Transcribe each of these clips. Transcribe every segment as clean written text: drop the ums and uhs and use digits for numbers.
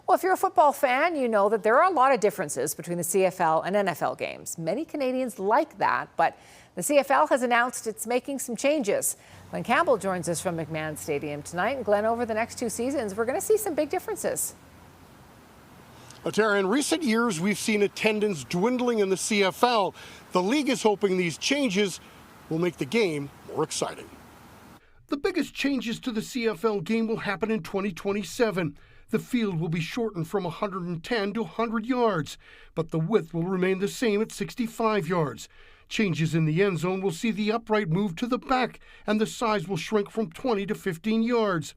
Well, if you're a football fan, you know that there are a lot of differences between the CFL and NFL games. Many Canadians like that, but the CFL has announced it's making some changes. Glenn Campbell joins us from McMahon Stadium tonight. And Glenn, over the next 2 seasons, we're going to see some big differences. Tara, in recent years, we've seen attendance dwindling in the CFL. The league is hoping these changes will make the game more exciting. The biggest changes to the CFL game will happen in 2027. The field will be shortened from 110 to 100 yards, but the width will remain the same at 65 yards. Changes in the end zone will see the upright move to the back, and the size will shrink from 20 to 15 yards.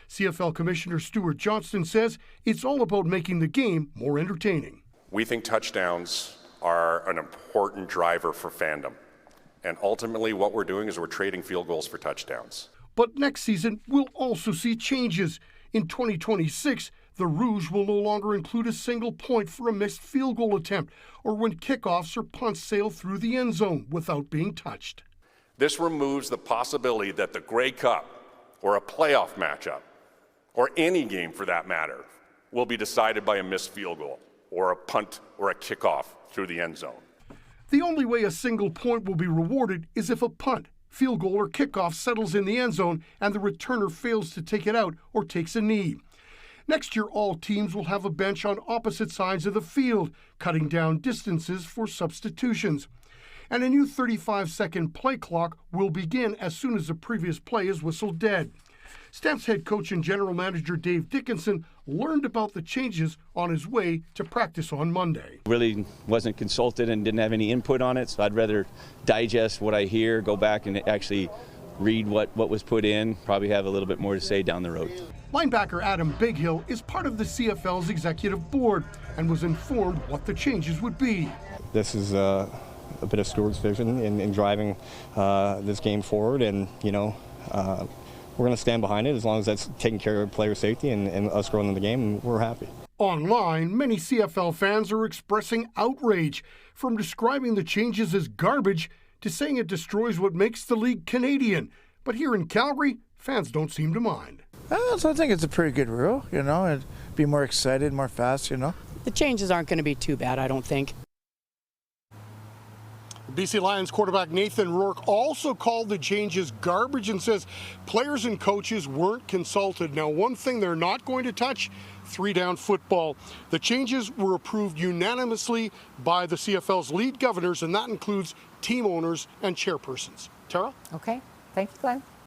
CFL Commissioner Stuart Johnston says it's all about making the game more entertaining. We think touchdowns are an important driver for fandom. And ultimately what we're doing is we're trading field goals for touchdowns. But next season, we'll also see changes. In 2026, the Rouge will no longer include a single point for a missed field goal attempt or when kickoffs or punts sail through the end zone without being touched. This removes the possibility that the Grey Cup or a playoff matchup or any game for that matter will be decided by a missed field goal or a punt or a kickoff through the end zone. The only way a single point will be rewarded is if a punt, field goal, or kickoff settles in the end zone and the returner fails to take it out or takes a knee. Next year, all teams will have a bench on opposite sides of the field, cutting down distances for substitutions. And a new 35-second play clock will begin as soon as the previous play is whistled dead. Stamps head coach and general manager Dave Dickinson learned about the changes on his way to practice on Monday. Really wasn't consulted and didn't have any input on it, so I'd rather digest what I hear, go back and actually read what was put in, probably have a little bit more to say down the road. Linebacker Adam Bighill is part of the CFL's executive board and was informed what the changes would be. This is a bit of Stuart's vision in driving this game forward, and we're going to stand behind it as long as that's taking care of player safety and us growing in the game, and we're happy. Online, many CFL fans are expressing outrage, from describing the changes as garbage to saying it destroys what makes the league Canadian. But here in Calgary, fans don't seem to mind. So I think it's a pretty good rule, it'd be more excited, more fast, The changes aren't going to be too bad, I don't think. BC Lions quarterback Nathan Rourke also called the changes garbage and says players and coaches weren't consulted. Now, one thing they're not going to touch, 3-down football. The changes were approved unanimously by the CFL's lead governors, and that includes team owners and chairpersons. Tara? Okay. Thank you, Glenn.